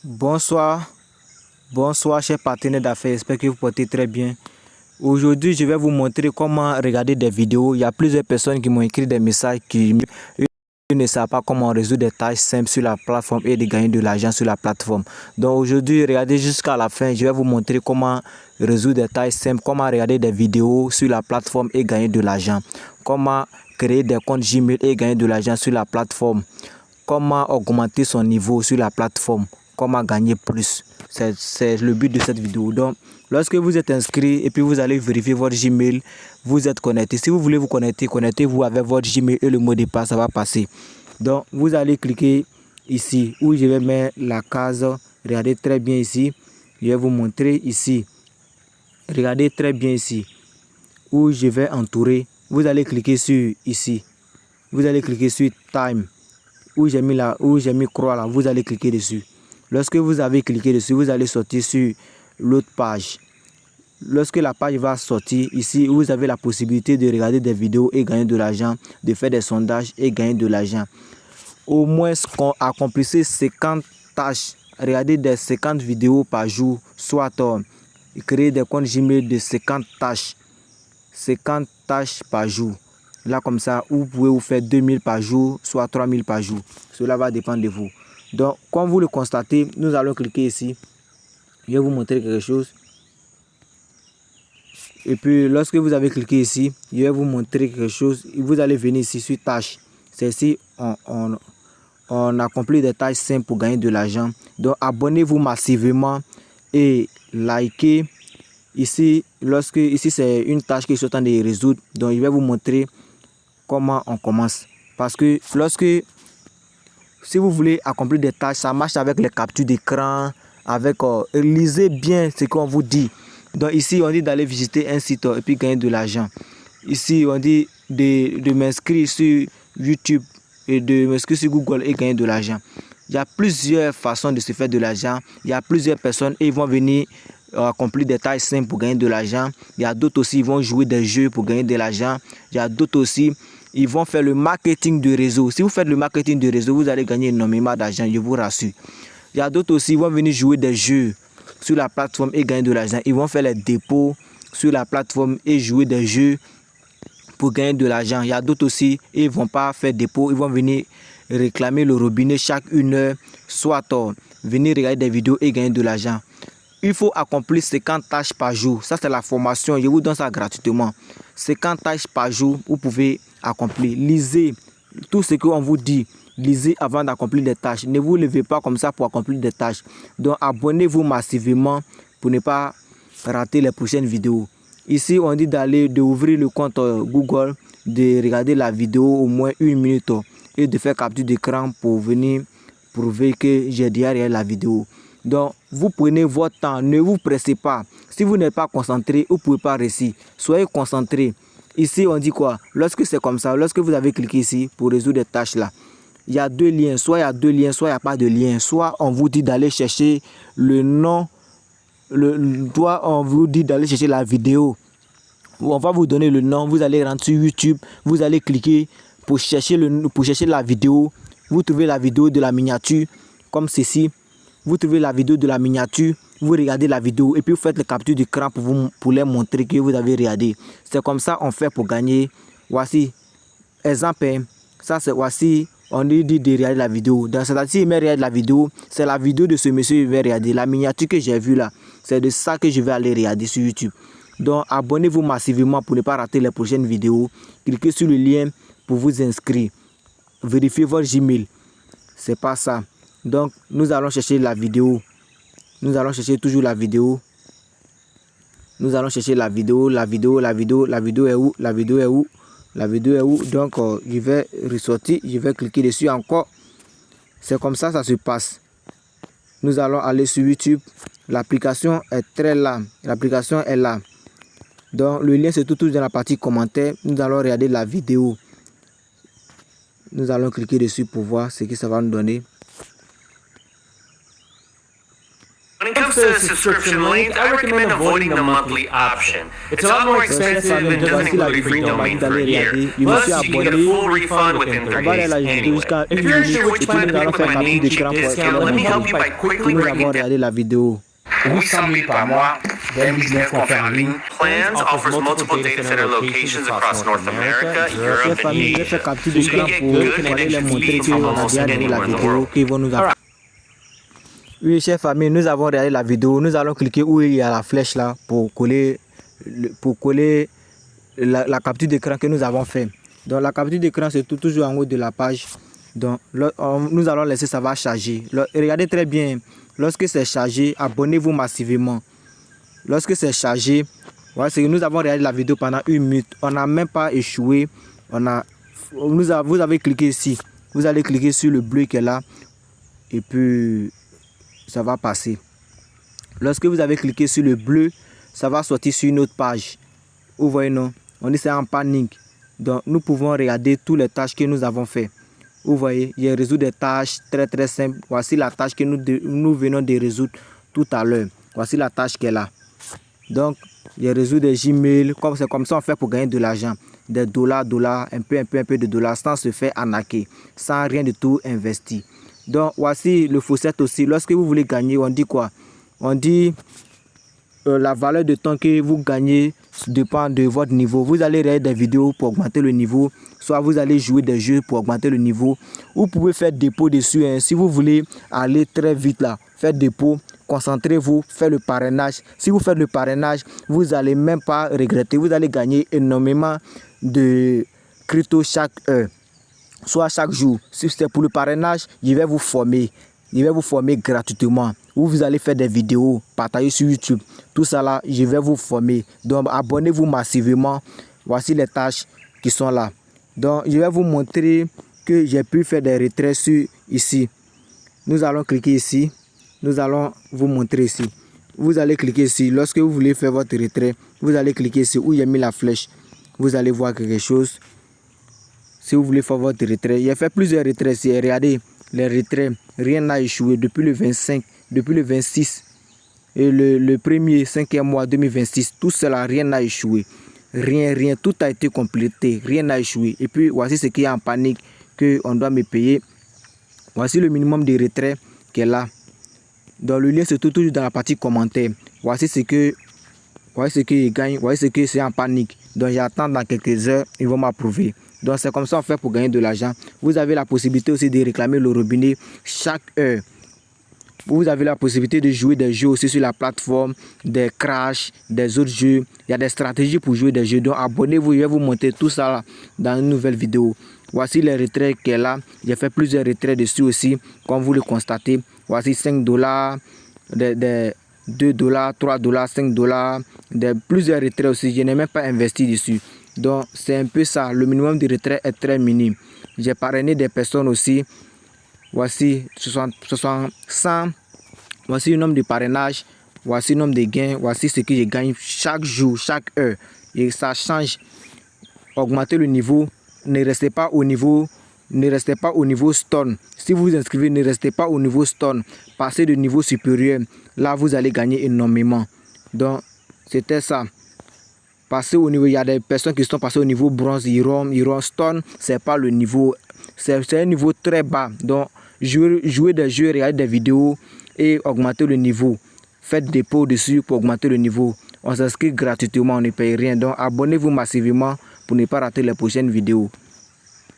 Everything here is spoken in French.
Bonsoir, bonsoir chers partenaires d'affaires, j'espère que vous portez très bien. Aujourd'hui, je vais vous montrer comment regarder des vidéos. Il y a plusieurs personnes qui m'ont écrit des messages qui ne savent pas comment résoudre des tâches simples sur la plateforme et de gagner de l'argent sur la plateforme. Donc aujourd'hui, regardez jusqu'à la fin, je vais vous montrer comment résoudre des tâches simples, comment regarder des vidéos sur la plateforme et gagner de l'argent. Comment créer des comptes Gmail et gagner de l'argent sur la plateforme. Comment augmenter son niveau sur la plateforme. Comment gagner plus. C'est le but de cette vidéo. Donc, lorsque vous êtes inscrit et puis vous allez vérifier votre Gmail, vous êtes connecté. Si vous voulez vous connecter, connectez-vous avec votre Gmail et le mot de passe, ça va passer. Donc, vous allez cliquer ici où je vais mettre la case. Regardez très bien ici. Je vais vous montrer ici. Regardez très bien ici où je vais entourer. Vous allez cliquer sur ici. Vous allez cliquer sur Time. Où j'ai mis croix là, vous allez cliquer dessus. Lorsque vous avez cliqué dessus, vous allez sortir sur l'autre page. Lorsque la page va sortir, ici, vous avez la possibilité de regarder des vidéos et gagner de l'argent, de faire des sondages et gagner de l'argent. Au moins, accomplissez 50 tâches. Regardez des 50 vidéos par jour, soit créer des comptes Gmail de 50 tâches. 50 tâches par jour. Là, comme ça, vous pouvez vous faire 2000 par jour, soit 3000 par jour. Cela va dépendre de vous. Donc, comme vous le constatez, nous allons cliquer ici. Je vais vous montrer quelque chose. Et puis, lorsque vous avez cliqué ici, je vais vous montrer quelque chose. Vous allez venir ici sur tâches. C'est ici, on accomplit des tâches simples pour gagner de l'argent. Donc, abonnez-vous massivement et likez. Ici, ici c'est une tâche que je suis en train de résoudre. Donc, je vais vous montrer comment on commence. Parce que si vous voulez accomplir des tâches, ça marche avec les captures d'écran, lisez bien ce qu'on vous dit. Donc ici, on dit d'aller visiter un site et puis gagner de l'argent. Ici, on dit de m'inscrire sur YouTube et de m'inscrire sur Google et gagner de l'argent. Il y a plusieurs façons de se faire de l'argent. Il y a plusieurs personnes et ils vont venir accomplir des tâches simples pour gagner de l'argent. Il y a d'autres aussi, ils vont jouer des jeux pour gagner de l'argent. Il y a d'autres aussi, ils vont faire le marketing de réseau. Si vous faites le marketing de réseau, vous allez gagner énormément d'argent, je vous rassure. Il y a d'autres aussi, ils vont venir jouer des jeux sur la plateforme et gagner de l'argent. Ils vont faire les dépôts sur la plateforme et jouer des jeux pour gagner de l'argent. Il y a d'autres aussi, ils ne vont pas faire dépôt, ils vont venir réclamer le robinet chaque 1 heure, soit venir regarder des vidéos et gagner de l'argent. Il faut accomplir 50 tâches par jour. Ça, c'est la formation. Je vous donne ça gratuitement. 50 tâches par jour, vous pouvez accomplir. Lisez tout ce qu'on vous dit. Lisez avant d'accomplir des tâches. Ne vous levez pas comme ça pour accomplir des tâches. Donc, abonnez-vous massivement pour ne pas rater les prochaines vidéos. Ici, on dit d'ouvrir le compte Google, de regarder la vidéo au moins 1 minute et de faire capture d'écran pour venir prouver que j'ai déjà regardé la vidéo. Donc, vous prenez votre temps, ne vous pressez pas. Si vous n'êtes pas concentré, vous ne pouvez pas réussir. Soyez concentré. Ici, on dit quoi? Lorsque c'est comme ça, lorsque vous avez cliqué ici pour résoudre des tâches là, il y a 2 liens. Soit il y a 2 liens, soit il n'y a pas de lien. Soit on vous dit d'aller chercher le nom, soit on vous dit d'aller chercher la vidéo. On va vous donner le nom, vous allez rentrer sur YouTube, vous allez cliquer pour chercher la vidéo. Vous trouvez la vidéo de la miniature, comme ceci. Vous trouvez la vidéo de la miniature, vous regardez la vidéo et puis vous faites le capture d'écran pour les montrer que vous avez regardé. C'est comme ça on fait pour gagner. Voici, exemple, ça c'est voici, on dit de regarder la vidéo. Dans cette si il regarde la vidéo, c'est la vidéo de ce monsieur qui va regarder. La miniature que j'ai vue là, c'est de ça que je vais aller regarder sur YouTube. Donc abonnez-vous massivement pour ne pas rater les prochaines vidéos. Cliquez sur le lien pour vous inscrire. Vérifiez votre Gmail. C'est pas ça. Donc, nous allons chercher la vidéo. Nous allons chercher toujours la vidéo. Nous allons chercher la vidéo est où? La vidéo est où? La vidéo est où? Donc, je vais ressortir. Je vais cliquer dessus encore. C'est comme ça se passe. Nous allons aller sur YouTube. L'application est très là. L'application est là. Donc, le lien se trouve dans la partie commentaire. Nous allons regarder la vidéo. Nous allons cliquer dessus pour voir ce que ça va nous donner. comes to the subscription length, I recommend avoiding the monthly option. It's a lot more expensive and doesn't include a free domain for a year. Plus, you can get a full refund within 30 days anyway. If you're unsure which plan to pick with my main cheap discount, let me help you by quickly breaking down. La vidéo. 800 000 par mois d'un business qu'on fait en ligne. Plans offers multiple data center locations across North America, Europe, and Asia. So you can get good connection speeds from almost anywhere in the world. Oui, chers familles, nous avons regardé la vidéo. Nous allons cliquer où il y a la flèche là pour coller la capture d'écran que nous avons fait. Donc la capture d'écran c'est toujours en haut de la page. Donc nous allons laisser, ça va charger. Regardez très bien. Lorsque c'est chargé, abonnez-vous massivement. Lorsque c'est chargé, voilà, c'est que nous avons regardé la vidéo pendant 1 minute. On n'a même pas échoué. Vous avez cliqué ici. Vous allez cliquer sur le bleu qui est là. Et puis, ça va passer. Lorsque vous avez cliqué sur le bleu, ça va sortir sur une autre page. Vous voyez, non? On dit c'est en panique. Donc, nous pouvons regarder toutes les tâches que nous avons fait. Vous voyez, il résout des tâches très simples. Voici la tâche que nous venons de résoudre tout à l'heure. Voici la tâche qui est là. Donc, il résout des Gmail. C'est comme ça on fait pour gagner de l'argent. Des dollars, un peu de dollars sans se faire arnaquer. Sans rien de tout investir. Donc, voici le faucette aussi. Lorsque vous voulez gagner, on dit quoi? On dit la valeur de temps que vous gagnez dépend de votre niveau. Vous allez regarder des vidéos pour augmenter le niveau. Soit vous allez jouer des jeux pour augmenter le niveau. Vous pouvez faire dépôt dessus. Hein. Si vous voulez aller très vite là, faites dépôt. Concentrez-vous, faites le parrainage. Si vous faites le parrainage, vous n'allez même pas regretter. Vous allez gagner énormément de crypto chaque heure. Soit chaque jour. Si c'est pour le parrainage, je vais vous former. Je vais vous former gratuitement. Vous allez faire des vidéos, partager sur YouTube. Tout ça là, je vais vous former. Donc, abonnez-vous massivement. Voici les tâches qui sont là. Donc, je vais vous montrer que j'ai pu faire des retraits sur ici. Nous allons cliquer ici. Nous allons vous montrer ici. Vous allez cliquer ici. Lorsque vous voulez faire votre retrait, vous allez cliquer ici où j'ai mis la flèche. Vous allez voir quelque chose. Si vous voulez faire votre retrait, j'ai fait plusieurs retraits ici. Regardez les retraits. Rien n'a échoué depuis le 25, depuis le 26 et le premier 5e mois 2026. Tout cela, rien n'a échoué. Rien, tout a été complété. Rien n'a échoué. Et puis, voici ce qui est en panique qu'on doit me payer. Voici le minimum de retrait qui est là. Dans le lien, c'est toujours dans la partie commentaire. Voici ce que je gagne. Voici ce que c'est en panique. Donc, j'attends dans quelques heures. Ils vont m'approuver. Donc, c'est comme ça on fait pour gagner de l'argent. Vous avez la possibilité aussi de réclamer le robinet chaque heure. Vous avez la possibilité de jouer des jeux aussi sur la plateforme, des crashs, des autres jeux. Il y a des stratégies pour jouer des jeux. Donc, abonnez-vous. Je vais vous montrer tout ça là, dans une nouvelle vidéo. Voici les retraits qui est là. J'ai fait plusieurs retraits dessus aussi, comme vous le constatez. Voici 5 $, des 2 $, 3 $, 5 $, plusieurs retraits aussi. Je n'ai même pas investi dessus. Donc, c'est un peu ça. Le minimum de retrait est très minime. J'ai parrainé des personnes aussi. Voici 100. Voici le nombre de parrainages. Voici le nombre de gains. Voici ce que je gagne chaque jour, chaque heure. Et ça change. Augmentez le niveau. Ne restez pas au niveau. Ne restez pas au niveau stone. Si vous vous inscrivez, ne restez pas au niveau stone. Passez de niveau supérieur. Là, vous allez gagner énormément. Donc, c'était ça. Passer au niveau, il y a des personnes qui sont passées au niveau bronze, iron, stone, c'est pas le niveau, c'est un niveau très bas. Donc, jouer des jeux, regarder des vidéos et augmenter le niveau. Faites dépôt dessus pour augmenter le niveau. On s'inscrit gratuitement, on ne paye rien. Donc, abonnez-vous massivement pour ne pas rater les prochaines vidéos.